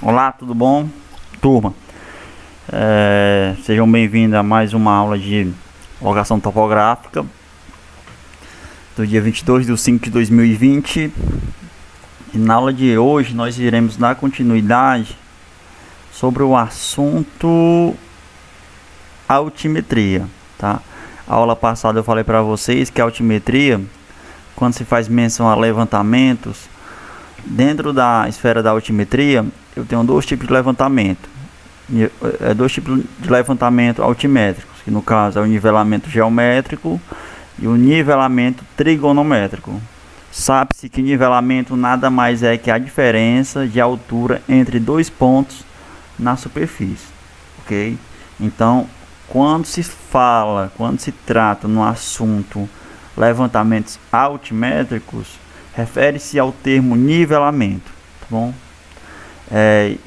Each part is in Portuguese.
Olá, tudo bom? Turma, sejam bem-vindos a mais uma aula de locação topográfica do dia 22/5/2020. E na aula de hoje nós iremos dar continuidade sobre o assunto altimetria, tá? A aula passada eu falei para vocês que a altimetria, quando se faz menção a levantamentos, dentro da esfera da altimetria, eu tenho dois tipos de levantamento. Dois tipos de levantamento altimétricos, que no caso é o nivelamento geométrico e o nivelamento trigonométrico. Sabe-se que nivelamento nada mais é que a diferença de altura entre dois pontos na superfície, ok? Então, quando se trata no assunto levantamentos altimétricos, refere-se ao termo nivelamento, tá bom?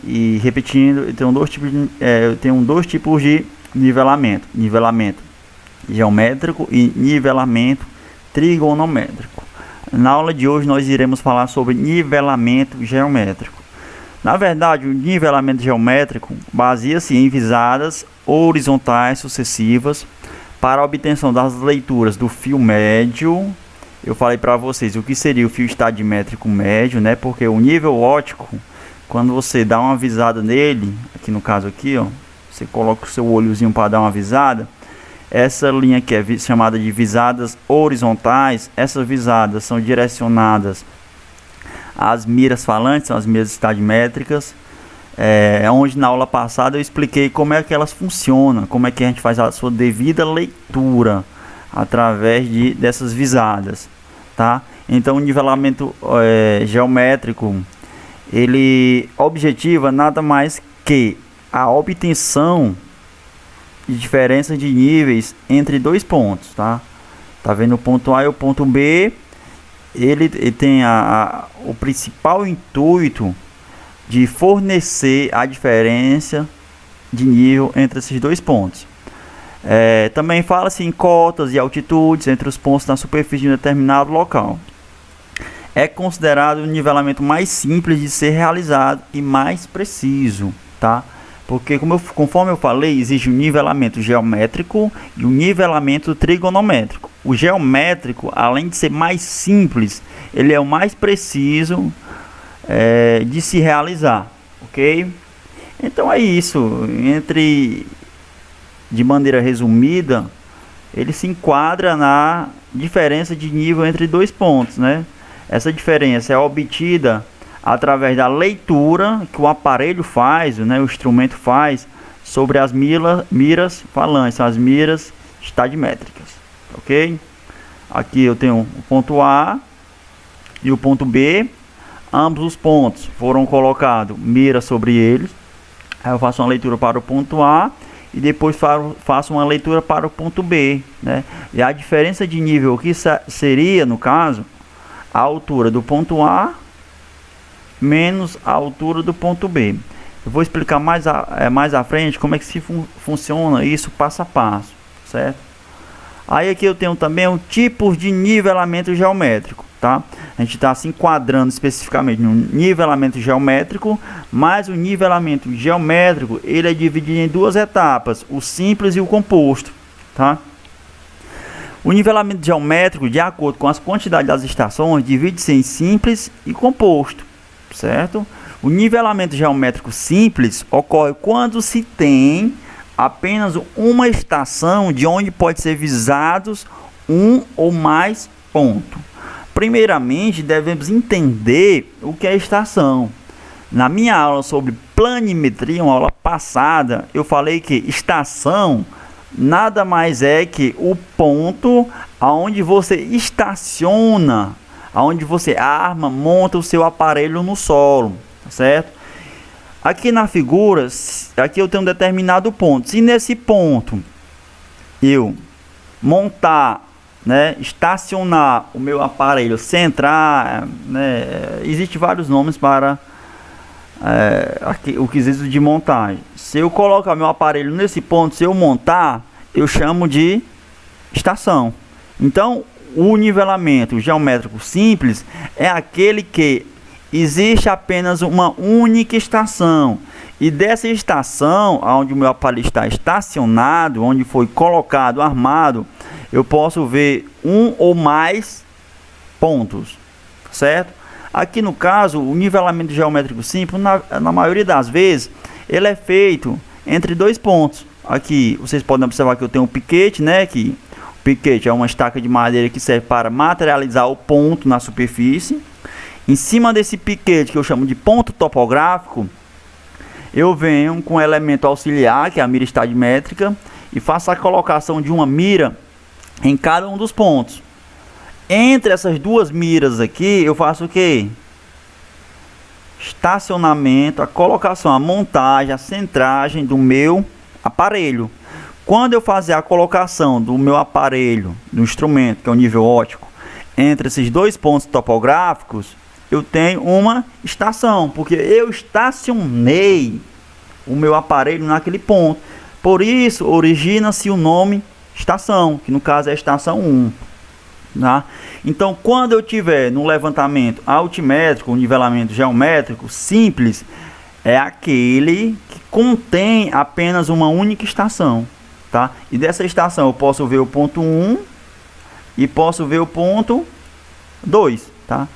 E repetindo, eu tenho dois tipos de nivelamento: nivelamento geométrico e nivelamento trigonométrico. Na aula de hoje nós iremos falar sobre nivelamento geométrico. Na verdade, o nivelamento geométrico baseia-se em visadas horizontais sucessivas para a obtenção das leituras do fio médio. Eu falei para vocês o que seria o fio estadimétrico médio, né? Porque o nível óptico, quando você dá uma visada nele, aqui no caso aqui, ó, você coloca o seu olhozinho para dar uma visada. Essa linha que é chamada de visadas horizontais, essas visadas são direcionadas às miras falantes, são as miras estadimétricas. Onde na aula passada eu expliquei como é que elas funcionam, como é que a gente faz a sua devida leitura através dessas visadas, tá? Então o nivelamento geométrico, ele objetiva nada mais que a obtenção de diferença de níveis entre dois pontos, tá? Tá vendo o ponto A e o ponto B? Ele tem o principal intuito de fornecer a diferença de nível entre esses dois pontos. Também fala-se em cotas e altitudes entre os pontos na superfície de um determinado local. É considerado o nivelamento mais simples de ser realizado e mais preciso, tá? Porque, conforme eu falei, existe o nivelamento geométrico e o nivelamento trigonométrico. O geométrico, além de ser mais simples, ele é o mais preciso de se realizar, ok? Então é isso. De maneira resumida, ele se enquadra na diferença de nível entre dois pontos, né? Essa diferença é obtida através da leitura que o aparelho faz, né, o instrumento faz, sobre as miras falantes, as miras estadimétricas, ok? Aqui eu tenho o ponto A e o ponto B. Ambos os pontos foram colocados mira sobre eles. Aí eu faço uma leitura para o ponto A e depois faço uma leitura para o ponto B, né? E a diferença de nível que seria, no caso, a altura do ponto A menos a altura do ponto B. Eu vou explicar mais à frente como é que funciona isso passo a passo, certo? Aí aqui eu tenho também o tipo de nivelamento geométrico, tá? A gente está se enquadrando especificamente no nivelamento geométrico, mas o nivelamento geométrico ele é dividido em duas etapas, o simples e o composto, tá? O nivelamento geométrico, de acordo com as quantidades das estações, divide-se em simples e composto, certo? O nivelamento geométrico simples ocorre quando se tem apenas uma estação de onde pode ser visados um ou mais pontos. Primeiramente, devemos entender o que é estação. Na minha aula sobre planimetria, uma aula passada, eu falei que estação nada mais é que o ponto aonde você estaciona, aonde você monta o seu aparelho no solo, certo? Aqui na figura, aqui eu tenho um determinado ponto. Se nesse ponto eu montar, né, estacionar o meu aparelho, centrar, né, existe vários nomes para aqui, o quesito de montagem. Se eu colocar meu aparelho nesse ponto, se eu montar, eu chamo de estação. Então, o nivelamento geométrico simples é aquele que existe apenas uma única estação. E dessa estação, onde o meu aparelho está estacionado, onde foi colocado, armado, eu posso ver um ou mais pontos, certo? Aqui no caso, o nivelamento geométrico simples, na maioria das vezes, ele é feito entre dois pontos. Aqui vocês podem observar que eu tenho um piquete, né? Que o piquete é uma estaca de madeira que serve para materializar o ponto na superfície. Em cima desse piquete, que eu chamo de ponto topográfico, eu venho com um elemento auxiliar, que é a mira estadimétrica, e faço a colocação de uma mira em cada um dos pontos. Entre essas duas miras aqui, eu faço o que? Estacionamento, a colocação, a montagem, a centragem do meu aparelho. Quando eu fazer a colocação do meu aparelho, do instrumento, que é o nível óptico, entre esses dois pontos topográficos, eu tenho uma estação, porque eu estacionei o meu aparelho naquele ponto. Por isso, origina-se o nome estação, que no caso é a estação 1. Tá? Então, quando eu tiver no levantamento altimétrico, o nivelamento geométrico simples, é aquele que contém apenas uma única estação. Tá? E dessa estação eu posso ver o ponto 1 e posso ver o ponto 2. Tá?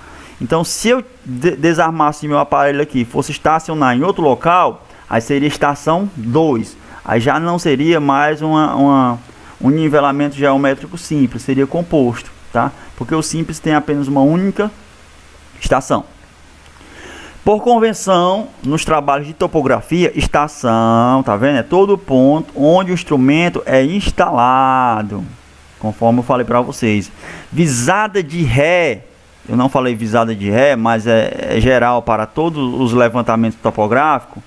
Então, se eu desarmasse meu aparelho aqui, fosse estacionar em outro local, aí seria estação 2. Aí já não seria mais um nivelamento geométrico simples, seria composto, tá? Porque o simples tem apenas uma única estação. Por convenção, nos trabalhos de topografia, estação, tá vendo? É todo ponto onde o instrumento é instalado, conforme eu falei para vocês. Visada de ré. Eu não falei visada de ré, mas é geral para todos os levantamentos topográficos.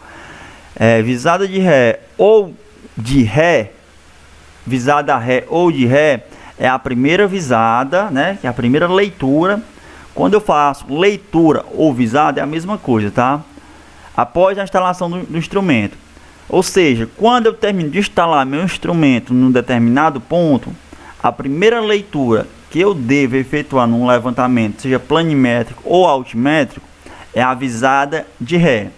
Visada de ré ou de ré, visada ré ou de ré, é a primeira visada, né? Que é a primeira leitura. Quando eu faço leitura ou visada, é a mesma coisa, tá? Após a instalação do instrumento. Ou seja, quando eu termino de instalar meu instrumento num determinado ponto, a primeira leitura que eu devo efetuar num levantamento, seja planimétrico ou altimétrico, é a visada de ré.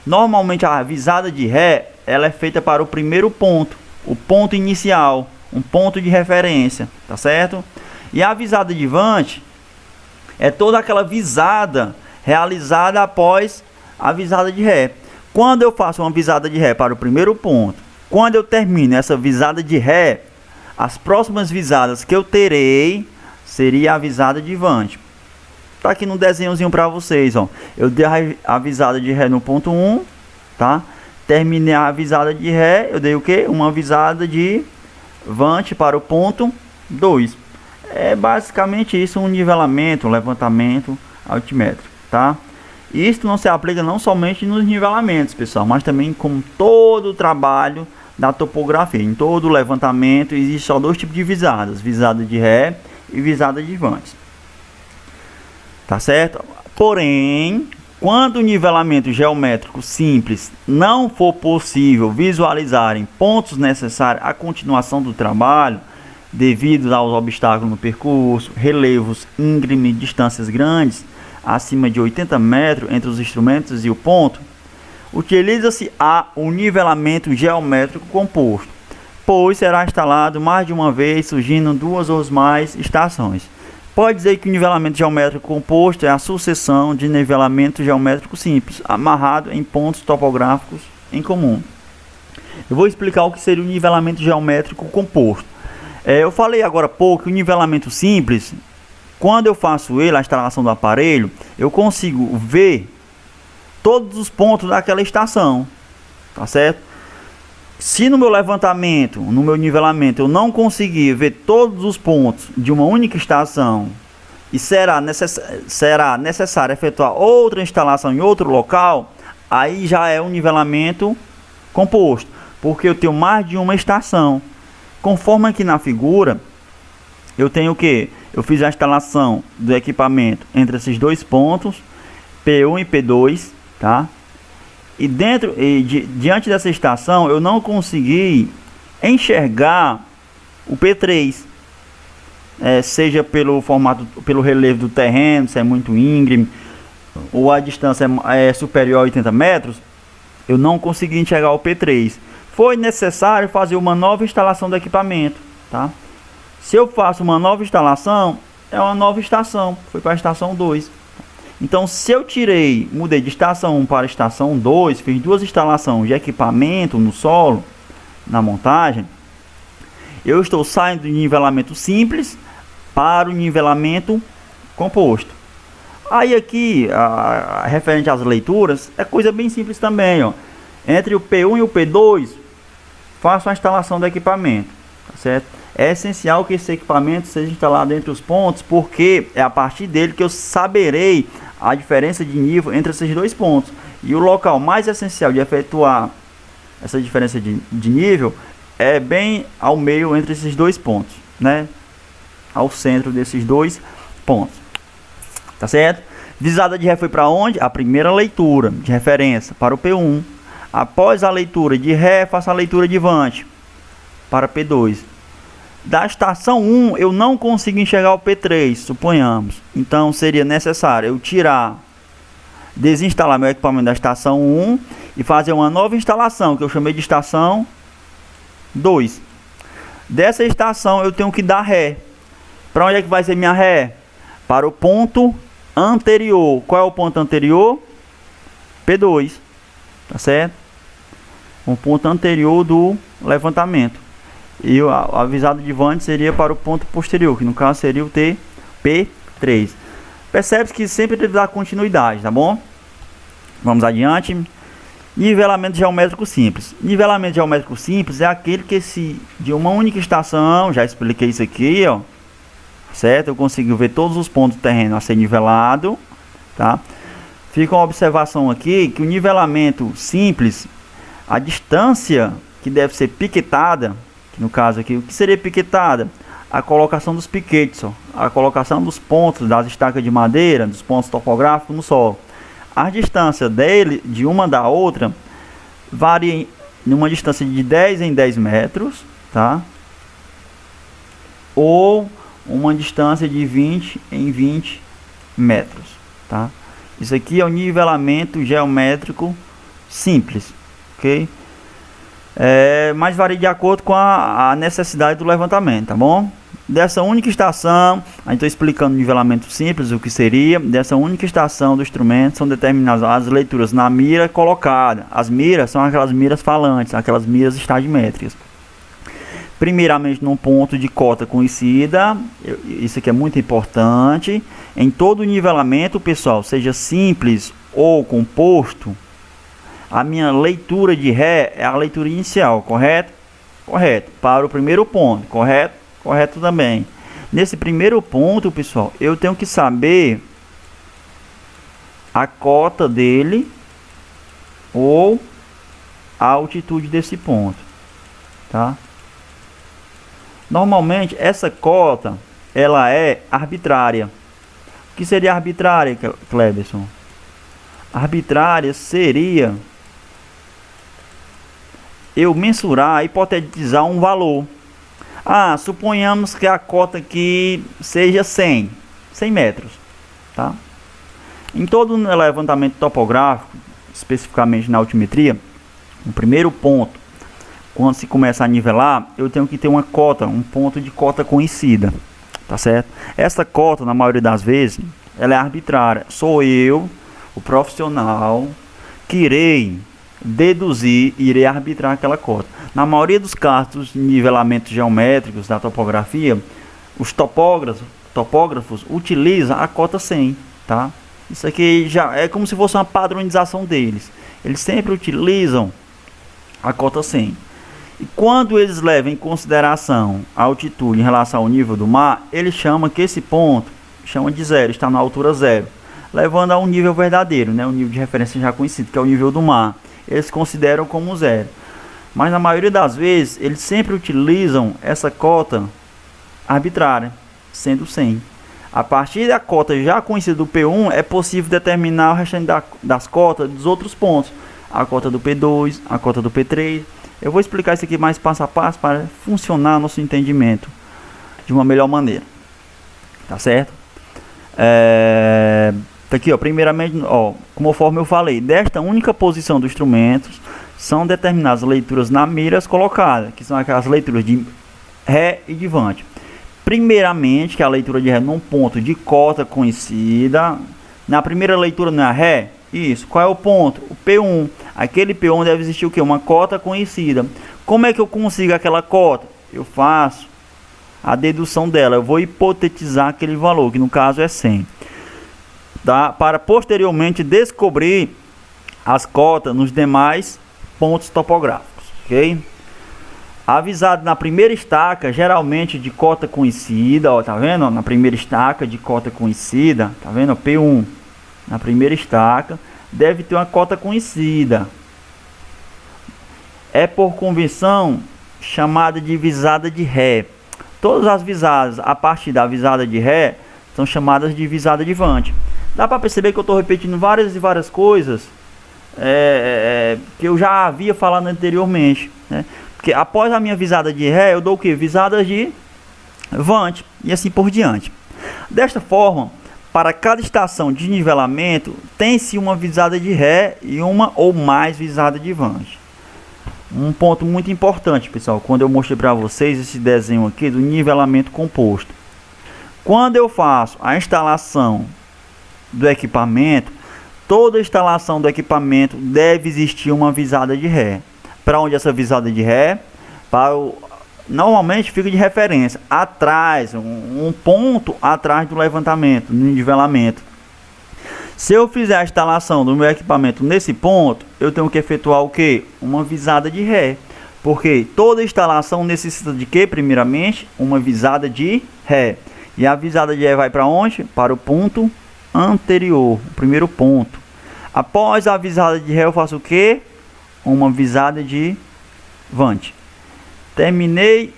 Normalmente a visada de ré, ela é feita para o primeiro ponto, o ponto inicial, um ponto de referência, tá certo? E a visada de vante é toda aquela visada realizada após a visada de ré. Quando eu faço uma visada de ré para o primeiro ponto, quando eu termino essa visada de ré, as próximas visadas que eu terei seria a visada de vante. Tá aqui no desenhozinho para vocês, ó. Eu dei a visada de ré no ponto 1, tá? Terminei a visada de ré, eu dei o que? Uma visada de vante para o ponto 2. É basicamente isso, um nivelamento, um levantamento altimétrico, tá? Isso não se aplica não somente nos nivelamentos, pessoal, mas também com todo o trabalho da topografia. Em todo o levantamento existe só dois tipos de visadas, visada de ré e visada de vante. Tá certo? Porém, quando o nivelamento geométrico simples não for possível visualizar em pontos necessários à continuação do trabalho, devido aos obstáculos no percurso, relevos íngremes, distâncias grandes, acima de 80 metros entre os instrumentos e o ponto, utiliza-se o nivelamento geométrico composto, pois será instalado mais de uma vez, surgindo duas ou mais estações. Pode dizer que o nivelamento geométrico composto é a sucessão de nivelamento geométrico simples, amarrado em pontos topográficos em comum. Eu vou explicar o que seria o nivelamento geométrico composto. Eu falei agora há pouco que o nivelamento simples, quando eu faço ele, a instalação do aparelho, eu consigo ver todos os pontos daquela estação, tá certo? Se no meu levantamento, no meu nivelamento, eu não conseguir ver todos os pontos de uma única estação e será necessário efetuar outra instalação em outro local, aí já é um nivelamento composto, porque eu tenho mais de uma estação. Conforme aqui na figura, eu tenho o que? Eu fiz a instalação do equipamento entre esses dois pontos, P1 e P2, tá? E diante dessa estação eu não consegui enxergar o P3, seja pelo formato, pelo relevo do terreno, se é muito íngreme, ou a distância é superior a 80 metros, eu não consegui enxergar o P3. Foi necessário fazer uma nova instalação do equipamento, tá? Se eu faço uma nova instalação, é uma nova estação, foi para a estação 2. Então, se eu mudei de estação 1 para a estação 2, fiz duas instalações de equipamento no solo, na montagem, eu estou saindo do nivelamento simples para o nivelamento composto. Aí aqui, referente às leituras, é coisa bem simples também, ó. Entre o P1 e o P2, faço a instalação do equipamento, tá certo? É essencial que esse equipamento seja instalado entre os pontos, porque é a partir dele que eu saberei a diferença de nível entre esses dois pontos. E o local mais essencial de efetuar essa diferença de nível é bem ao meio entre esses dois pontos, né? Ao centro desses dois pontos, tá certo? Visada de ré foi para onde? A primeira leitura de referência para o P1. Após a leitura de ré, faço a leitura de vante para P2. Da estação 1 eu não consigo enxergar o P3, suponhamos. Então seria necessário eu desinstalar meu equipamento da estação 1 e fazer uma nova instalação, que eu chamei de estação 2. Dessa estação eu tenho que dar ré. Para onde é que vai ser minha ré? Para o ponto anterior. Qual é o ponto anterior? P2. Tá certo? Um ponto anterior do levantamento. E a visada de vante seria para o ponto posterior, que no caso seria o P3. Percebe-se que sempre deve dar continuidade, tá bom? Vamos adiante. Nivelamento geométrico simples. Nivelamento geométrico simples é aquele que de uma única estação, já expliquei isso aqui, ó, certo? Eu consigo ver todos os pontos do terreno a ser nivelado, tá? Fica uma observação aqui que o nivelamento simples, a distância que deve ser piquetada, que no caso aqui, o que seria piquetada? A colocação dos piquetes, ó, a colocação dos pontos das estacas de madeira, dos pontos topográficos no solo. A distância de uma da outra varia em uma distância de 10 em 10 metros, tá? Ou uma distância de 20 em 20 metros, tá? Isso aqui é o nivelamento geométrico simples, ok? Mas varia de acordo com a necessidade do levantamento, tá bom? Dessa única estação, a gente está explicando o nivelamento simples, o que seria. Dessa única estação do instrumento são determinadas as leituras na mira colocada. As miras são aquelas miras falantes, aquelas miras estadimétricas. Primeiramente num ponto de cota conhecida, isso aqui é muito importante. Em todo o nivelamento, pessoal, seja simples ou composto, a minha leitura de ré é a leitura inicial, correto? Correto. Para o primeiro ponto, correto? Correto também. Nesse primeiro ponto, pessoal, eu tenho que saber a cota dele ou a altitude desse ponto, tá? Normalmente essa cota ela é arbitrária. O que seria arbitrária, Cleberson? Arbitrária seria eu mensurar, hipotetizar um valor. Suponhamos que a cota aqui seja 100 metros, tá? Em todo o levantamento topográfico, especificamente na altimetria, o primeiro ponto, quando se começa a nivelar, eu tenho que ter uma cota, um ponto de cota conhecida, tá certo? Essa cota, na maioria das vezes, ela é arbitrária. Sou eu, o profissional, que irei deduzir e irei arbitrar aquela cota. Na maioria dos casos dos nivelamentos geométricos da topografia, os topógrafos utilizam a cota 100, tá? Isso aqui já é como se fosse uma padronização deles. Eles sempre utilizam a cota 100. E quando eles levam em consideração a altitude em relação ao nível do mar, eles chamam que esse ponto chama de zero, está na altura zero, levando a um nível verdadeiro, né? Um nível de referência já conhecido, que é o nível do mar. Eles consideram como zero. Mas na maioria das vezes, eles sempre utilizam essa cota arbitrária, sendo 100. A partir da cota já conhecida do P1, é possível determinar o restante das cotas dos outros pontos. A cota do P2, a cota do P3. Eu vou explicar isso aqui mais passo a passo para funcionar nosso entendimento de uma melhor maneira. Tá certo? Tá aqui, ó, primeiramente, ó, conforme eu falei, desta única posição dos instrumentos são determinadas leituras na miras colocadas, que são aquelas leituras de Ré e de Vante. Primeiramente, que é a leitura de Ré num ponto de cota conhecida. Na primeira leitura não é Ré? Isso. Qual é o ponto? O P1. Aquele P1 deve existir o quê? Uma cota conhecida. Como é que eu consigo aquela cota? Eu faço a dedução dela. Eu vou hipotetizar aquele valor, que no caso é 100. Tá? Para posteriormente descobrir as cotas nos demais pontos topográficos. Ok? Avisado na primeira estaca, geralmente de cota conhecida, ó, tá vendo? Na primeira estaca de cota conhecida, tá vendo? P1. Na primeira estaca deve ter uma cota conhecida. É por convenção chamada de visada de Ré. Todas as visadas a partir da visada de Ré são chamadas de visada de Vante. Dá para perceber que eu estou repetindo várias e várias coisas que eu já havia falado anteriormente, né? Porque após a minha visada de Ré, eu dou o que? Visadas de Vante e assim por diante. Desta forma, para cada estação de nivelamento, tem-se uma visada de Ré e uma ou mais visada de Vante. Um ponto muito importante, pessoal, quando eu mostrei para vocês esse desenho aqui do nivelamento composto. Quando eu faço a instalação do equipamento, toda instalação do equipamento deve existir uma visada de Ré. Para onde essa visada de Ré? Para o... Normalmente fica de referência atrás, um ponto atrás do levantamento, no nivelamento. Se eu fizer a instalação do meu equipamento nesse ponto, eu tenho que efetuar o que? Uma visada de Ré. Porque toda instalação necessita de que? Primeiramente, uma visada de Ré. E a visada de Ré vai para onde? Para o ponto anterior, o primeiro ponto. Após a visada de Ré, eu faço o que? Uma visada de Vante. Terminei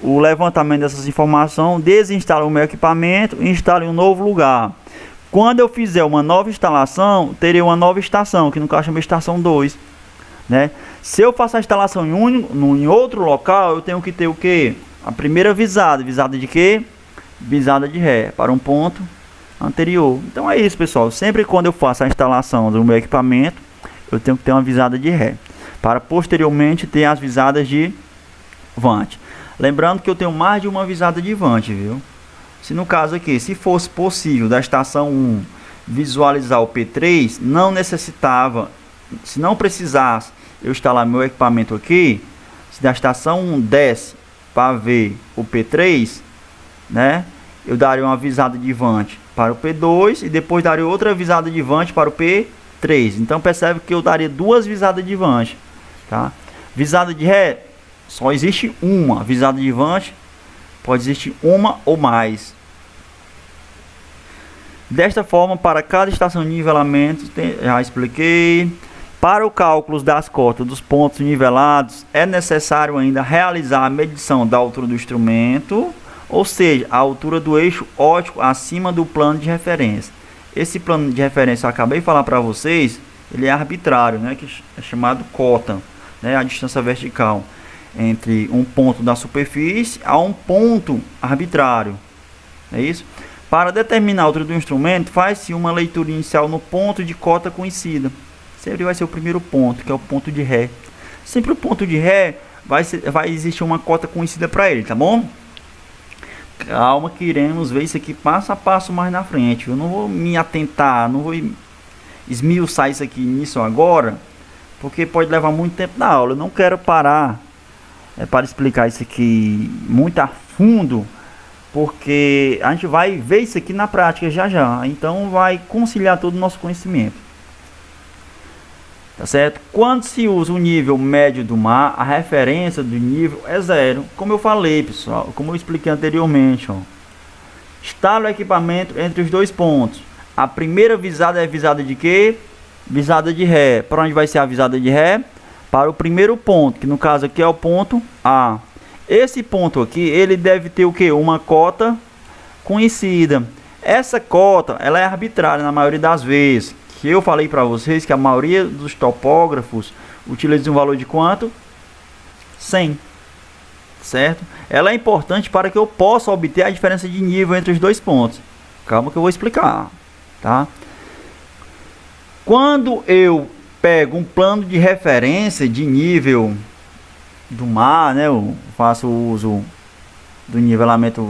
o levantamento dessas informações, desinstalo o meu equipamento e instalo em um novo lugar. Quando eu fizer uma nova instalação, terei uma nova estação, que no caso chama estação 2, né? Se eu faço a instalação em outro local, eu tenho que ter o que? A primeira visada. Visada de quê? Visada de Ré, para um ponto anterior. Então é isso, pessoal. Sempre quando eu faço a instalação do meu equipamento, eu tenho que ter uma visada de Ré, para posteriormente ter as visadas de Vante. Lembrando que eu tenho mais de uma visada de Vante, viu? Se no caso aqui, se fosse possível da estação 1 visualizar o P3, não necessitava, se não precisasse eu instalar meu equipamento aqui, se da estação 1 desce para ver o P3, né? Eu daria uma visada de Vante para o P2 e depois daria outra visada de Vante para o P3. Então percebe que eu daria duas visadas de Vante, tá? Visada de Ré, só existe uma. Visada de Vante, pode existir uma ou mais. Desta forma, para cada estação de nivelamento, já expliquei. Para o cálculo das cotas dos pontos nivelados, é necessário ainda realizar a medição da altura do instrumento, ou seja, a altura do eixo óptico acima do plano de referência. Esse plano de referência eu acabei de falar para vocês, ele é arbitrário, né, que é chamado cota, né, a distância vertical entre um ponto da superfície a um ponto arbitrário. É isso? Para determinar a altura do instrumento, faz-se uma leitura inicial no ponto de cota conhecida. Sempre vai ser o primeiro ponto, que é o ponto de Ré. Sempre o ponto de Ré vai existir uma cota conhecida para ele, tá bom? Calma que iremos ver isso aqui passo a passo mais na frente. Eu não vou me atentar, não vou esmiuçar isso aqui nisso agora, porque pode levar muito tempo na aula. Eu não quero parar para explicar isso aqui muito a fundo, porque a gente vai ver isso aqui na prática já já. Então vai conciliar todo o nosso conhecimento. Tá certo? Quando se usa o nível médio do mar, a referência do nível é zero. Como eu falei, pessoal, como eu expliquei anteriormente, ó. Instala o equipamento entre os dois pontos. A primeira visada é visada de quê? Visada de Ré. Para onde vai ser a visada de Ré? Para o primeiro ponto, que no caso aqui é o ponto A. Esse ponto aqui, ele deve ter o que? Uma cota conhecida. Essa cota, ela é arbitrária na maioria das vezes. Que eu falei para vocês que a maioria dos topógrafos utiliza um valor de quanto? 100. Certo? Ela é importante para que eu possa obter a diferença de nível entre os dois pontos. Calma que eu vou explicar. tá? Quando eu pego um plano de referência de nível do mar, né, eu faço uso do nivelamento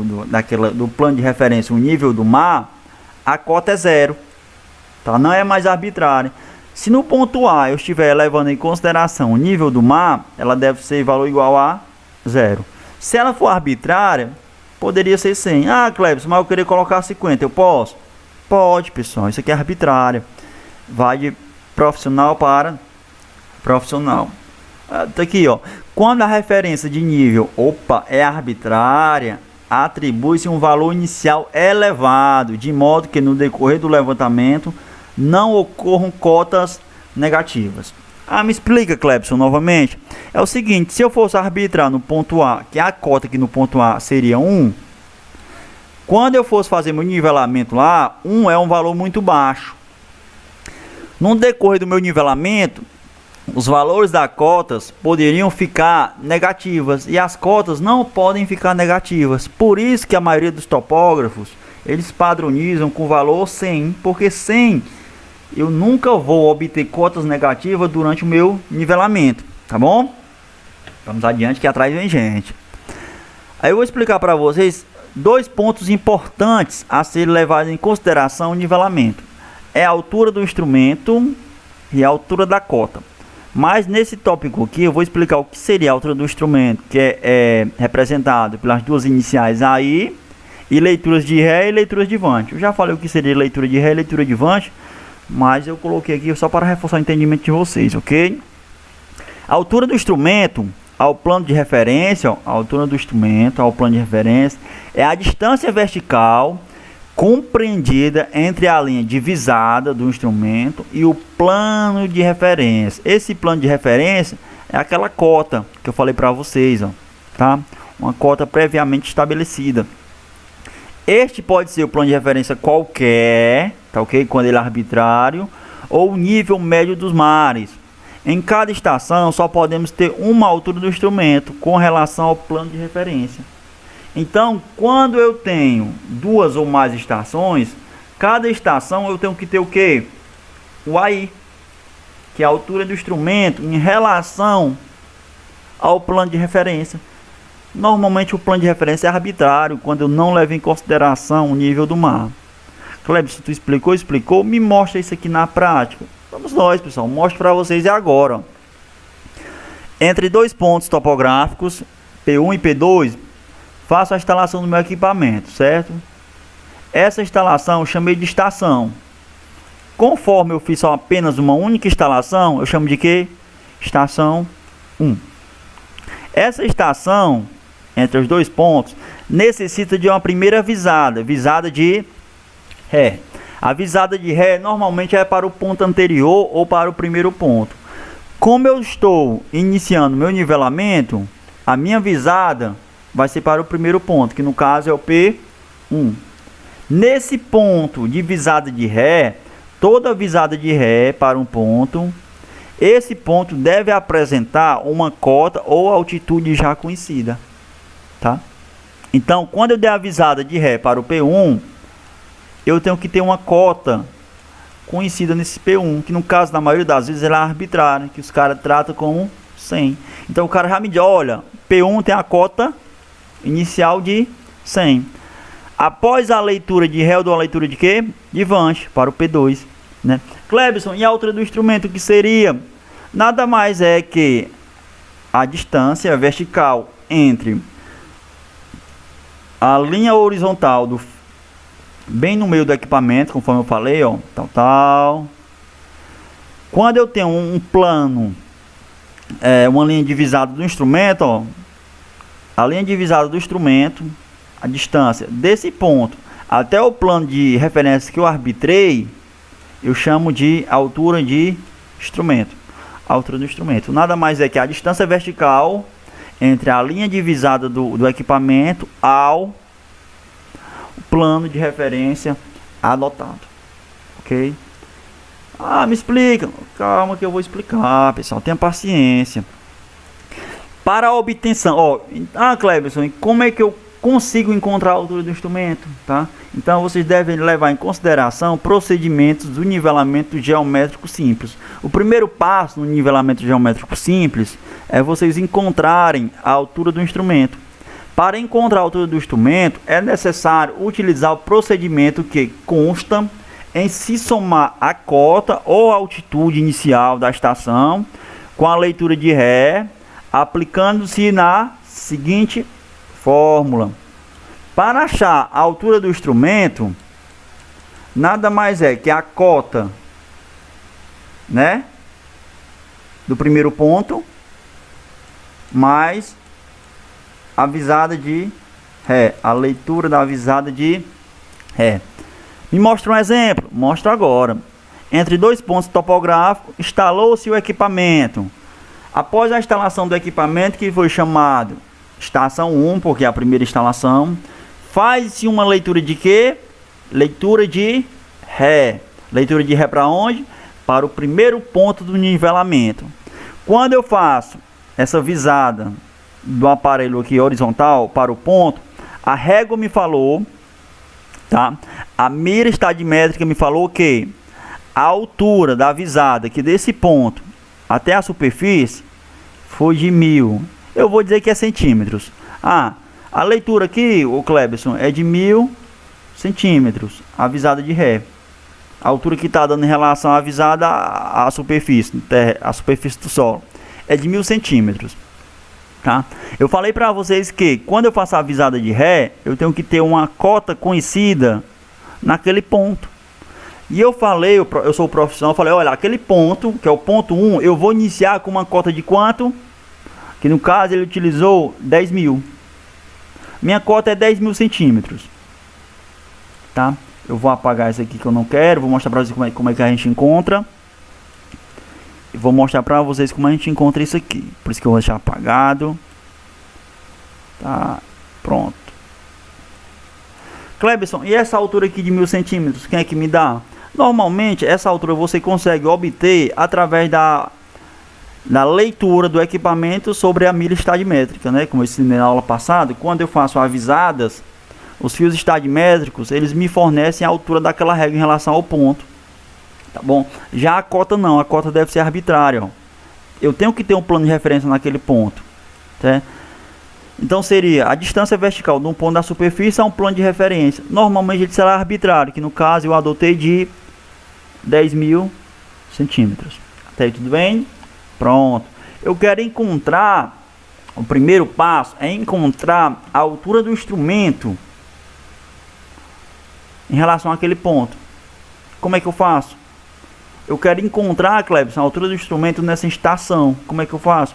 do plano de referência, o nível do mar, a cota é zero, tá? Não é mais arbitrária. Se no ponto A eu estiver levando em consideração o nível do mar, ela deve ser valor igual a zero. Se ela for arbitrária, poderia ser 100. Ah, Clebson, mas eu queria colocar 50, eu posso? Pode, pessoal, isso aqui é arbitrária. Vai de profissional para profissional. Tá aqui, ó. Quando a referência de nível, é arbitrária, atribui-se um valor inicial elevado, de modo que no decorrer do levantamento não ocorram cotas negativas. Me explica, Clebson, novamente. É o seguinte, se eu fosse arbitrar no ponto A, que a cota aqui no ponto A seria 1, quando eu fosse fazer meu nivelamento lá, 1 é um valor muito baixo. No decorrer do meu nivelamento, os valores das cotas poderiam ficar negativas e as cotas não podem ficar negativas. Por isso que a maioria dos topógrafos, eles padronizam com o valor 100, porque 100 eu nunca vou obter cotas negativas durante o meu nivelamento, tá bom? Vamos adiante que atrás vem gente. Aí eu vou explicar para vocês dois pontos importantes a serem levados em consideração no nivelamento. É a altura do instrumento e a altura da cota. Mas nesse tópico aqui eu vou explicar o que seria a altura do instrumento, que é representado pelas duas iniciais AI, e leituras de Ré e leituras de Vante. Eu já falei o que seria leitura de Ré e leitura de Vante, mas eu coloquei aqui só para reforçar o entendimento de vocês, ok? A altura do instrumento ao plano de referência, a altura do instrumento ao plano de referência é a distância vertical compreendida entre a linha divisada do instrumento e o plano de referência. Esse plano de referência é aquela cota que eu falei para vocês, ó, tá? Uma cota previamente estabelecida. Este pode ser o plano de referência qualquer, tá ok? Quando ele é arbitrário, ou o nível médio dos mares. Em cada estação só podemos ter uma altura do instrumento com relação ao plano de referência. Então, quando eu tenho duas ou mais estações, cada estação eu tenho que ter o quê? O AI, que é a altura do instrumento em relação ao plano de referência. Normalmente o plano de referência é arbitrário, quando eu não levo em consideração o nível do mar. Clebson, tu explicou, me mostra isso aqui na prática. Vamos nós, pessoal, mostro para vocês agora. Entre dois pontos topográficos, P1 e P2, faço a instalação do meu equipamento, certo? Essa instalação eu chamei de estação. Conforme eu fiz só apenas uma única instalação, eu chamo de quê? Estação 1. Essa estação, entre os dois pontos, necessita de uma primeira visada de Ré. A visada de Ré normalmente é para o ponto anterior ou para o primeiro ponto. Como eu estou iniciando meu nivelamento, a minha visada vai ser para o primeiro ponto, que no caso é o P1. Nesse ponto de visada de Ré, toda visada de Ré para um ponto, esse ponto deve apresentar uma cota ou altitude já conhecida, tá? Então, quando eu der a visada de Ré para o P1, eu tenho que ter uma cota conhecida nesse P1, que no caso, na maioria das vezes, ela é arbitrária, que os caras tratam como 100. Então, o cara já me diz, olha, P1 tem a cota inicial de 100. Após a leitura de Ré, eu dou a leitura de quê? De Vante, para o P2, né? Clebson, e a altura do instrumento, que seria? Nada mais é que a distância vertical entre a linha horizontal bem no meio do equipamento, conforme eu falei, ó, Quando eu tenho um plano, uma linha divisada do instrumento, ó, a linha divisada do instrumento, a distância desse ponto até o plano de referência que eu arbitrei, eu chamo de altura de instrumento. A altura do instrumento nada mais é que a distância vertical entre a linha divisada do equipamento ao plano de referência adotado, ok? Me explica. Calma que eu vou explicar, pessoal, tenha paciência. Para a obtenção, Clebson, como consigo encontrar a altura do instrumento, tá? Então vocês devem levar em consideração procedimentos do nivelamento geométrico simples. O primeiro passo no nivelamento geométrico simples é vocês encontrarem a altura do instrumento. Para encontrar a altura do instrumento é necessário utilizar o procedimento que consta em se somar a cota ou a altitude inicial da estação com a leitura de Ré, aplicando-se na seguinte fórmula. Para achar a altura do instrumento, nada mais é que a cota, né, do primeiro ponto mais a visada de Ré, a leitura da visada de Ré. Me mostra um exemplo. Mostro agora. Entre dois pontos topográficos, instalou-se o equipamento. Após a instalação do equipamento, que foi chamado estação 1, porque é a primeira instalação, faz-se uma leitura de quê? Leitura de Ré. Leitura de Ré para onde? Para o primeiro ponto do nivelamento. Quando eu faço essa visada do aparelho aqui horizontal para o ponto, a régua me falou, tá? A mira estadimétrica me falou que a altura da visada aqui desse ponto até a superfície foi de 1000. Eu vou dizer que é centímetros. A leitura aqui, o Cleberson, é de 1000 centímetros, a visada de Ré. A altura que está dando em relação à visada à superfície, a superfície do solo, é de 1000 centímetros. Tá? Eu falei para vocês que quando eu faço a visada de Ré, eu tenho que ter uma cota conhecida naquele ponto. E eu falei, eu sou profissional, eu falei, olha, aquele ponto, que é o ponto 1, eu vou iniciar com uma cota de quanto? Que no caso ele utilizou 10.000. Minha cota é 10.000 centímetros. Tá? Eu vou apagar isso aqui que eu não quero, vou mostrar para vocês como é que a gente encontra. Vou mostrar para vocês como a gente encontra isso aqui. Por isso que eu vou deixar apagado. Tá, pronto. Cleberson, e essa altura aqui de 1000 centímetros, quem é que me dá? Normalmente, essa altura você consegue obter através da leitura do equipamento sobre a mira estadimétrica, né? Como eu ensinei na aula passada, quando eu faço avisadas, os fios estadimétricos, eles me fornecem a altura daquela régua em relação ao ponto. Tá bom? Já a cota não, a cota deve ser arbitrária. Ó. Eu tenho que ter um plano de referência naquele ponto. Tá? Então seria a distância vertical de um ponto da superfície a um plano de referência. Normalmente ele será arbitrário, que no caso eu adotei de 10.000 centímetros. Até aí tudo bem? Pronto. Eu quero encontrar, o primeiro passo é encontrar a altura do instrumento em relação àquele ponto. Como é que eu faço? Eu quero encontrar, Cleberson, a altura do instrumento nessa estação. Como é que eu faço?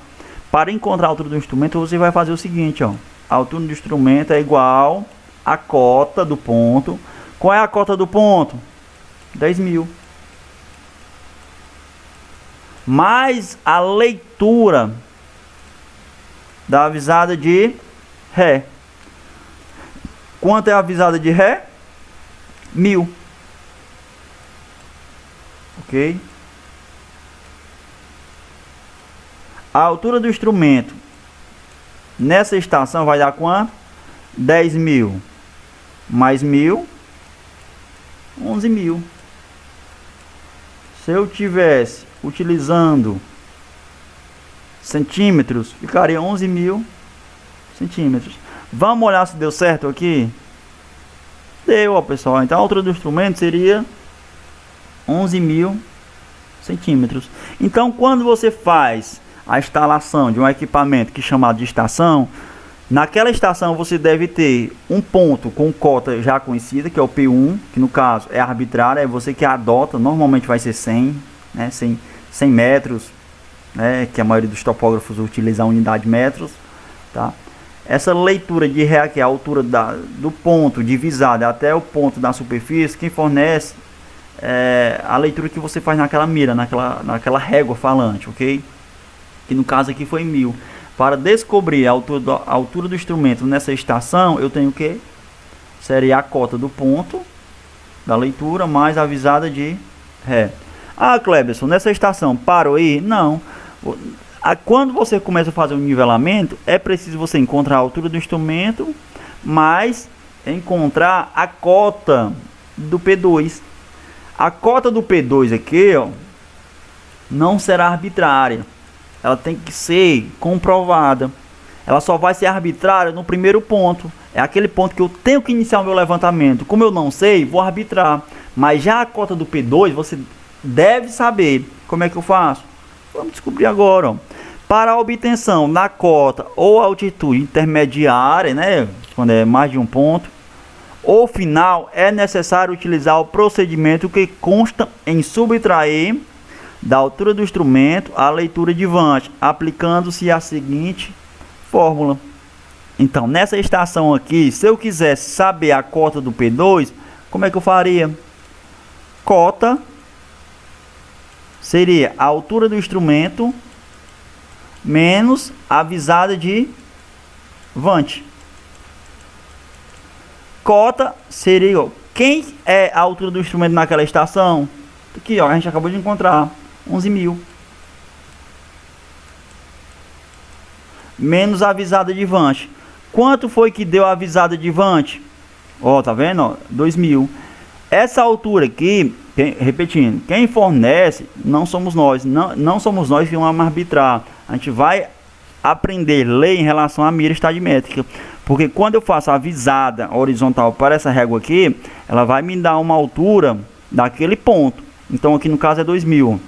Para encontrar a altura do instrumento, você vai fazer o seguinte, ó. A altura do instrumento é igual à cota do ponto. Qual é a cota do ponto? 10.000. Mais a leitura da avisada de Ré. Quanto é a avisada de Ré? 1000. Ok? A altura do instrumento nessa estação vai dar quanto? 10.000 mais 1.000, 11.000. Se eu tivesse utilizando centímetros, ficaria 11.000 centímetros. Vamos olhar se deu certo aqui? Deu, ó, pessoal. Então a altura do instrumento seria 11.000 centímetros. Então quando você faz a instalação de um equipamento que é chamado de estação, naquela estação você deve ter um ponto com cota já conhecida, que é o P1, que no caso é arbitrária, é você que adota, normalmente vai ser 100, né, 100 metros, né, que a maioria dos topógrafos utiliza a unidade metros, tá? Essa leitura de Ré, que é a altura do ponto de visada até o ponto da superfície, quem fornece a leitura que você faz naquela mira, naquela régua falante, ok? Que no caso aqui foi 1000. Para descobrir a altura do instrumento nessa estação, eu tenho que seria a cota do ponto da leitura mais a visada de Ré. Ah, Cleberson, nessa estação parou aí? Não. Quando você começa a fazer um nivelamento, é preciso você encontrar a altura do instrumento mas encontrar a cota do P2. A cota do P2 aqui, ó, não será arbitrária. Ela tem que ser comprovada. Ela só vai ser arbitrária no primeiro ponto. É aquele ponto que eu tenho que iniciar o meu levantamento. Como eu não sei, vou arbitrar. Mas já a cota do P2, você deve saber. Como é que eu faço? Vamos descobrir agora, ó. Para a obtenção da cota ou altitude intermediária, né, quando é mais de um ponto, ou final, é necessário utilizar o procedimento que consta em subtrair da altura do instrumento a leitura de Vant, aplicando-se a seguinte fórmula. Então, nessa estação aqui, se eu quisesse saber a cota do P2, como é que eu faria? Cota seria a altura do instrumento menos a visada de Vant. Cota seria, ó, quem é a altura do instrumento naquela estação? Aqui, ó, a gente acabou de encontrar 11.000. Menos a visada de Vant. Quanto foi que deu a visada de Vant? Ó, tá vendo? Ó, 2.000. Essa altura aqui, repetindo, quem fornece não somos nós. Não somos nós que vamos arbitrar. A gente vai aprender lei em relação à mira estadimétrica. Porque quando eu faço a visada horizontal para essa régua aqui, ela vai me dar uma altura daquele ponto. Então aqui no caso é 2.000.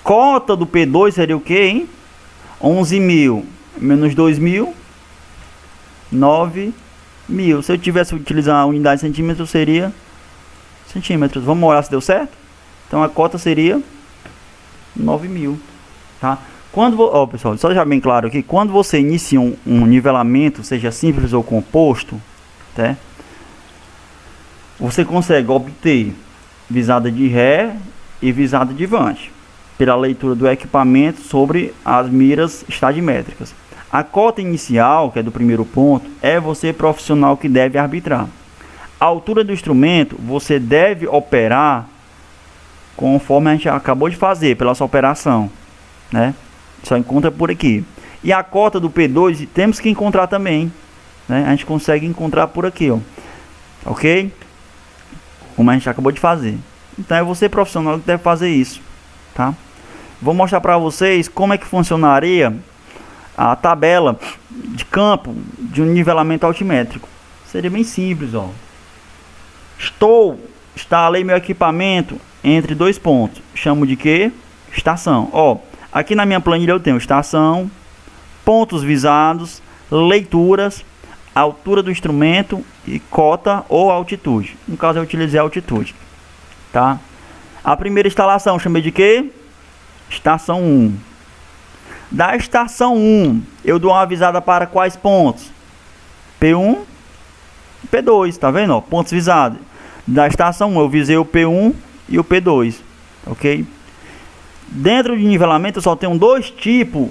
Cota do P2 seria o que, hein? 11.000 menos 2.000, 9.000. Se eu tivesse utilizar a unidade de centímetros, seria centímetros. Vamos olhar se deu certo? Então a cota seria 9.000, tá? Quando, ó, pessoal, só deixar bem claro aqui, quando você inicia um nivelamento, seja simples ou composto, tá? Você consegue obter visada de ré e visada de Vant pela leitura do equipamento sobre as miras estadimétricas. A cota inicial, que é do primeiro ponto, é você profissional que deve arbitrar. A altura do instrumento, você deve operar conforme a gente acabou de fazer, pela sua operação, né? Só encontra por aqui. E a cota do P2 temos que encontrar também, né? A gente consegue encontrar por aqui, ó. Ok? Como a gente acabou de fazer. Então é você profissional que deve fazer isso, tá? Vou mostrar para vocês como é que funcionaria a tabela de campo de um nivelamento altimétrico. Seria bem simples, ó. Instalei meu equipamento entre dois pontos. Chamo de quê? Estação. Ó, aqui na minha planilha eu tenho estação, pontos visados, leituras, altura do instrumento e cota ou altitude. No caso eu utilizei a altitude, tá? A primeira instalação chamei de quê? Estação 1. Da estação 1 eu dou uma avisada para quais pontos? P1 e P2, tá vendo? Ó, pontos visados. Da estação 1 eu visei o P1 e o P2, ok? Dentro de nivelamento eu só tenho dois tipos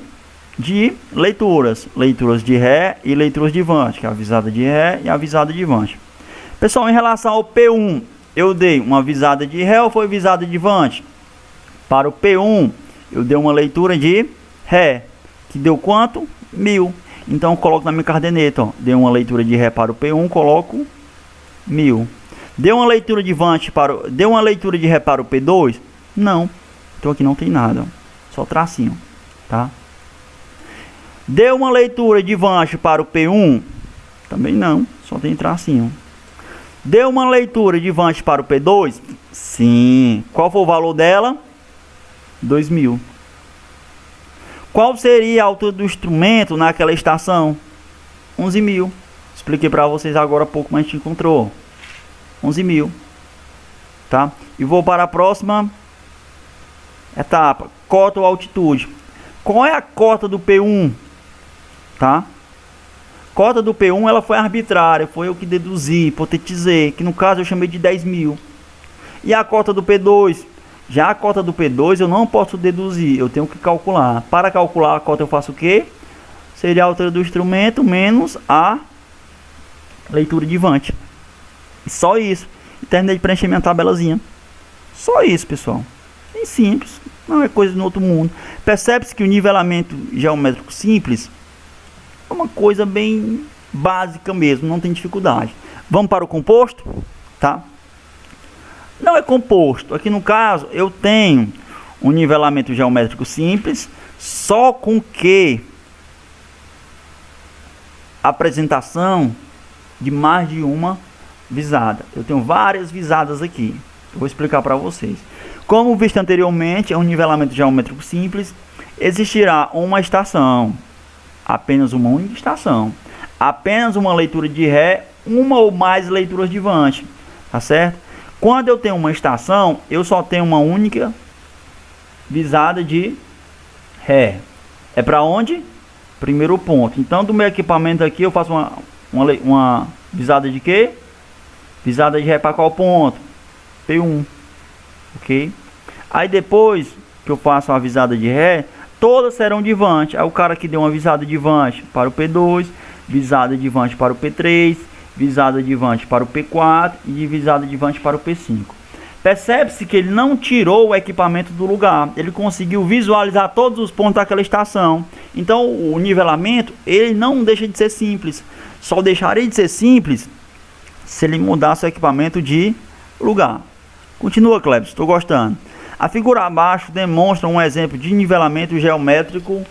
de leituras. Leituras de ré e leituras de Vant, que é a visada de ré e a visada de Vant. Pessoal, em relação ao P1, eu dei uma visada de ré ou foi visada de Vant? Para o P1, eu dei uma leitura de ré, que deu quanto? 1.000. Então eu coloco na minha caderneta, ó, dei uma leitura de ré para o P1, coloco 1.000. Deu uma leitura de Vant para deu uma leitura de ré para o P2? Não. Então aqui não tem nada, ó, só tracinho, tá? Deu uma leitura de Vant para o P1? Também não, só tem tracinho. Deu uma leitura de Vant para o P2? Sim. Qual foi o valor dela? 2.000. Qual seria a altura do instrumento naquela estação? 11.000. Expliquei para vocês agora há pouco, mas a gente encontrou 11.000, tá? E vou para a próxima etapa, cota ou altitude. Qual é a cota do P1? Tá? Cota do P1 ela foi arbitrária, foi eu que deduzi, hipotetizei, que no caso eu chamei de 10.000. E a cota do P2? Já a cota do P2 eu não posso deduzir, eu tenho que calcular. Para calcular a cota eu faço o quê? Seria a altura do instrumento menos a leitura de Vant. Só isso. E terminei de preencher minha tabelazinha. Só isso, pessoal. Bem simples, não é coisa do outro mundo. Percebe-se que o nivelamento geométrico simples, É uma coisa bem básica mesmo, não tem dificuldade. Vamos para o composto, tá? Não é composto. Aqui no caso, eu tenho um nivelamento geométrico simples, só com que apresentação de mais de uma visada. Eu tenho várias visadas aqui. Eu vou explicar para vocês. Como visto anteriormente, é um nivelamento geométrico simples. Existirá uma estação, apenas uma única estação, apenas uma leitura de Ré, uma ou mais leituras de Vante, tá certo? Quando eu tenho uma estação, eu só tenho uma única visada de Ré. É para onde? Primeiro ponto. Então, do meu equipamento aqui, eu faço uma visada de quê? Visada de Ré para qual ponto? P1. Ok? Aí depois que eu faço uma visada de Ré, todas serão de Vante. Aí o cara que deu uma visada de Vante para o P2, visada de Vante para o P3, visada de Vante para o P4 e visada de Vante para o P5. Percebe-se que ele não tirou o equipamento do lugar. Ele conseguiu visualizar todos os pontos daquela estação. Então o nivelamento, ele não deixa de ser simples. Só deixaria de ser simples se ele mudasse o equipamento de lugar. Continua, Cleber, estou gostando. A figura abaixo demonstra um exemplo de nivelamento geométrico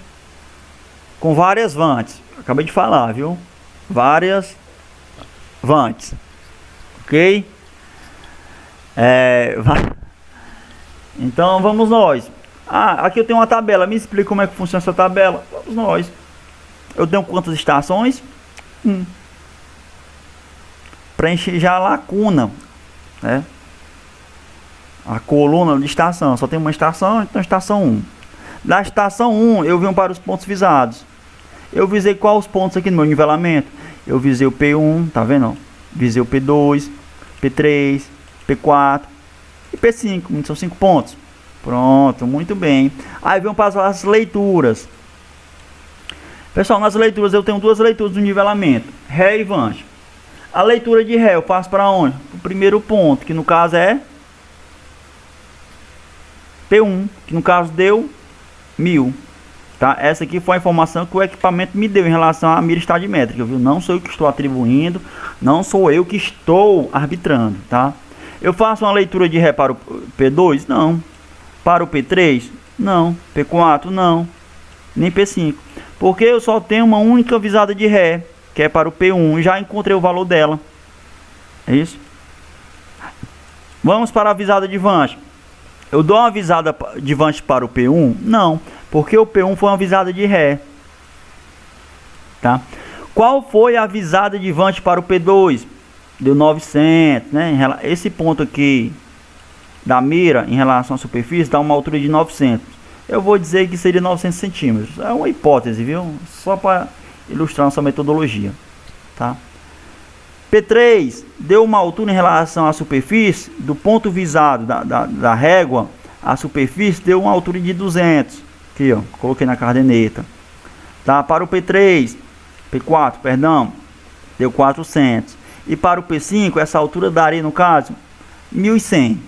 com várias vantes. Acabei de falar, viu? Várias vantes. Ok? Então vamos nós. Aqui eu tenho uma tabela. Me explica como é que funciona essa tabela. Vamos nós. Eu tenho quantas estações? Preencher já a lacuna, né? A coluna de estação. Só tem uma estação, então estação 1. Da estação 1 eu venho para os pontos visados. Eu visei quais os pontos aqui no meu nivelamento? Eu visei o P1, tá vendo? Visei o P2, P3, P4 e P5, são 5 pontos. Pronto, muito bem. Aí vem para as leituras. Pessoal, nas leituras eu tenho duas leituras do nivelamento, Ré e Vante. A leitura de Ré eu faço para onde? O primeiro ponto, que no caso é P1, que no caso deu 1000. Tá? Essa aqui foi a informação que o equipamento me deu em relação à mira estadimétrica, viu? Não sou eu que estou atribuindo, não sou eu que estou arbitrando, tá? Eu faço uma leitura de Ré para o P2? Não. Para o P3? Não. P4? Não. Nem P5. Porque eu só tenho uma única visada de Ré, que é para o P1, e já encontrei o valor dela. É isso? Vamos para a visada de Vante. Eu dou uma visada de Vante para o P1? Não, porque o P1 foi uma visada de Ré. Tá? Qual foi a visada de Vante para o P2? Deu 900, né? Esse ponto aqui da mira em relação à superfície dá uma altura de 900. Eu vou dizer que seria 900 centímetros. É uma hipótese, viu? Só para ilustrar nossa metodologia. Tá? P3 deu uma altura em relação à superfície, do ponto visado da régua, a superfície deu uma altura de 200. Aqui, ó, coloquei na caderneta. Tá? Para o P3, P4, perdão, deu 400. E para o P5, essa altura daria, no caso, 1100.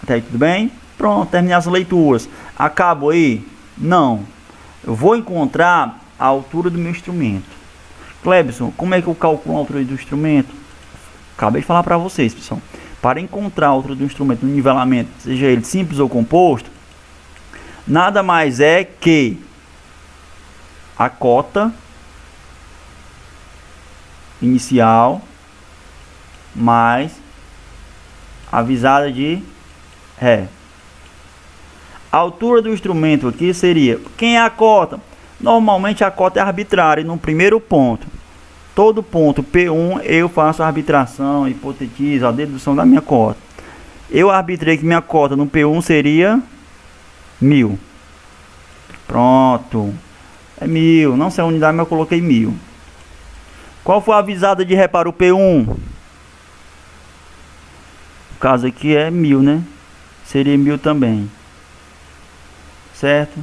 Até aí tudo bem? Pronto, terminei as leituras. Acabo aí? Não. Eu vou encontrar a altura do meu instrumento. Clebson, como é que eu calculo a altura do instrumento? Acabei de falar para vocês, pessoal. Para encontrar a altura do instrumento no nivelamento, seja ele simples ou composto, nada mais é que a cota inicial mais a visada de Ré. A altura do instrumento aqui seria... Quem é a cota? Normalmente a cota é arbitrária no primeiro ponto. Todo ponto P1 eu faço a arbitração, hipotetizo a dedução da minha cota. Eu arbitrei que minha cota no P1 seria 1000. Pronto. É 1000. Não sei a unidade, mas eu coloquei 1000. Qual foi a visada de Ré para o P1? O caso aqui é 1000, né? Seria 1000 também. Certo?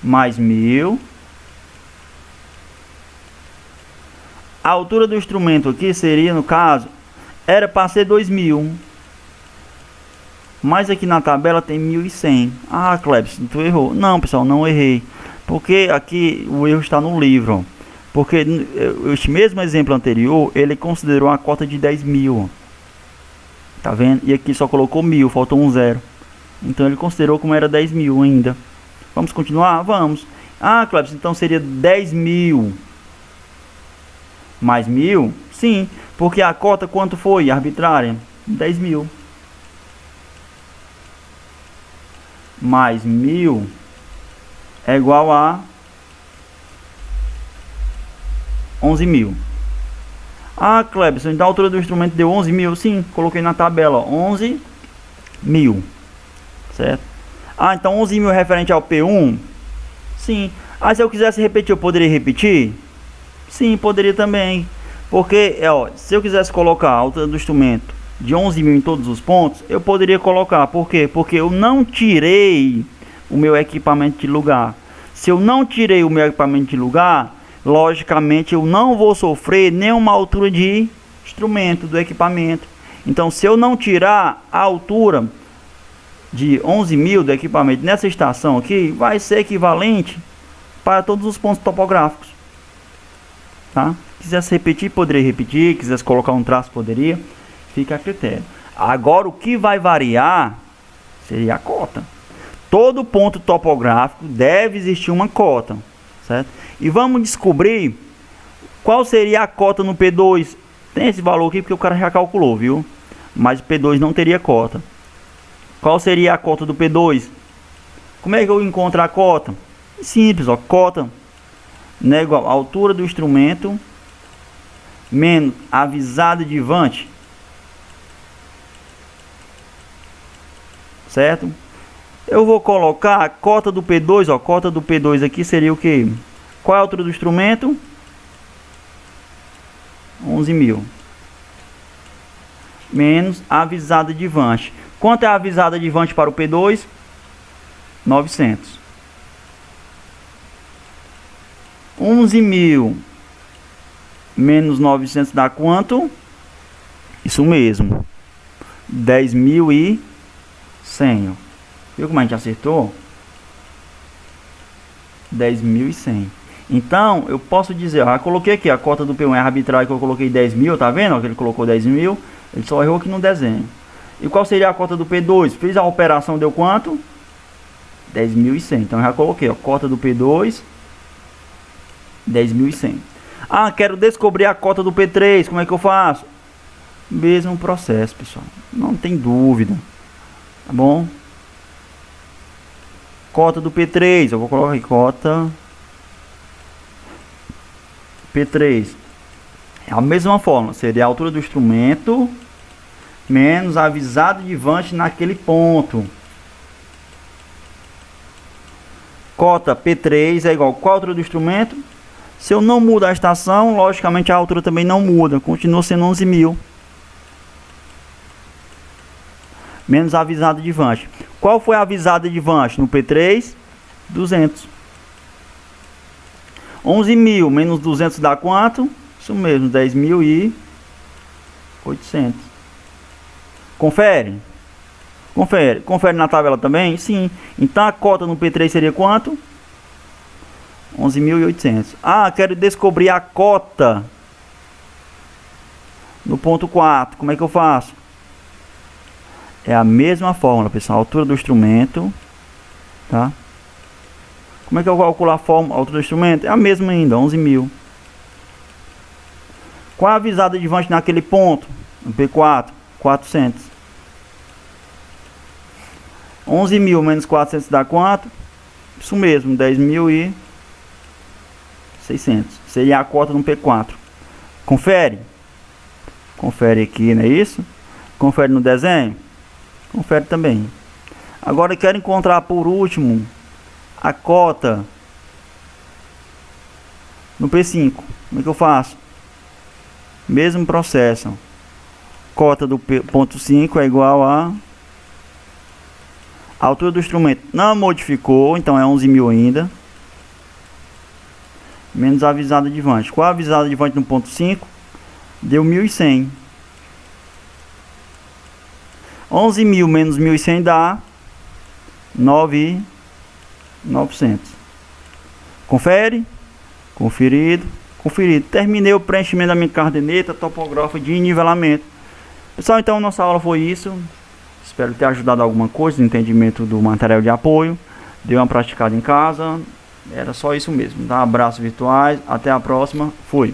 Mais 1000. A altura do instrumento aqui seria, no caso, era para ser 2000. Mas aqui na tabela tem 1100. Ah, Clebson, tu errou. Não, pessoal, não errei. Porque aqui o erro está no livro. Porque este mesmo exemplo anterior, ele considerou a cota de 10 mil. Tá vendo? E aqui só colocou 1000, faltou um zero. Então ele considerou como era 10 mil ainda. Vamos continuar? Vamos. Ah, Cleber, então seria 10 mil mais 1000? Sim, porque a cota quanto foi arbitrária? 10 mil. Mais 1000 é igual a 11 mil. Ah, Clebson, então a altura do instrumento deu 11 mil? Sim, coloquei na tabela, ó, 11 mil. Certo? Ah, então 11 mil é referente ao P1? Sim. Ah, se eu quisesse repetir, eu poderia repetir? Sim, poderia também. Porque, ó, se eu quisesse colocar a altura do instrumento de 11 mil em todos os pontos, eu poderia colocar. Por quê? Porque eu não tirei o meu equipamento de lugar. Se eu não tirei o meu equipamento de lugar, logicamente eu não vou sofrer nenhuma altura de instrumento do equipamento. Então, se eu não tirar a altura de 11 mil do equipamento nessa estação aqui, vai ser equivalente para todos os pontos topográficos. Tá? Quisesse repetir, poderia repetir. Quisesse colocar um traço, poderia. Fica a critério. Agora, o que vai variar seria a cota. Todo ponto topográfico deve existir uma cota, certo? E vamos descobrir qual seria a cota no P2. Tem esse valor aqui porque o cara já calculou, viu? Mas o P2 não teria cota. Qual seria a cota do P2? Como é que eu encontro a cota? Simples, ó. Cota, né, igual a altura do instrumento menos a visada de vante. Certo? Eu vou colocar a cota do P2, ó. Cota do P2 aqui seria o que? Qual é a altura do instrumento? 11 mil. Menos a visada de vante. Quanto é a visada de vante para o P2? 900. 11 mil menos 900 dá quanto? Isso mesmo. 10.100. Viu como a gente acertou? 10.100. Então, eu posso dizer, ó, eu coloquei aqui, a cota do P1 é arbitrária, que eu coloquei 10 mil, tá vendo? Ó, que ele colocou 10 mil, ele só errou aqui no desenho. E qual seria a cota do P2? Fiz a operação, deu quanto? 10.100. Então, eu já coloquei, ó, cota do P2, 10.100. Ah, quero descobrir a cota do P3, como é que eu faço? Mesmo processo, pessoal, não tem dúvida, tá bom? Cota do P3, eu vou colocar aqui, cota P3. É a mesma fórmula, seria a altura do instrumento menos a visada de vante naquele ponto. Cota P3 é igual, qual a altura do instrumento? Se eu não mudar a estação, logicamente a altura também não muda, continua sendo 11 mil. Menos a visada de vante. Qual foi a visada de vante no P3? 200. 11 mil menos 200 dá quanto? Isso mesmo, 10.800. Confere? Confere. Confere na tabela também? Sim. Então a cota no P3 seria quanto? 11.800. Ah, quero descobrir a cota no ponto 4. Como é que eu faço? É a mesma fórmula, pessoal. A altura do instrumento, tá? Como é que eu vou calcular a altura do instrumento? É a mesma ainda, 11 mil. Qual a visada de vante naquele ponto? No P4, 400. 11 mil menos 400 dá quanto? Isso mesmo, 10.600. Seria a cota no P4. Confere. Confere aqui, não é isso? Confere no desenho. Confere também. Agora eu quero encontrar por último a cota no P5. Como é que eu faço? Mesmo processo. Cota do ponto 5 é igual a altura do instrumento. Não modificou, então é 11 mil ainda. Menos a visada de vante. Qual a visada de vante no ponto 5? Deu 1.100. 11 mil menos 1.100 dá 9.900. Confere, conferido, conferido. Terminei o preenchimento da minha caderneta topográfica de nivelamento. Pessoal, então nossa aula foi isso. Espero ter ajudado alguma coisa no entendimento do material de apoio. Dei uma praticada em casa. Era só isso mesmo. Tá? Abraços virtuais. Até a próxima. Fui.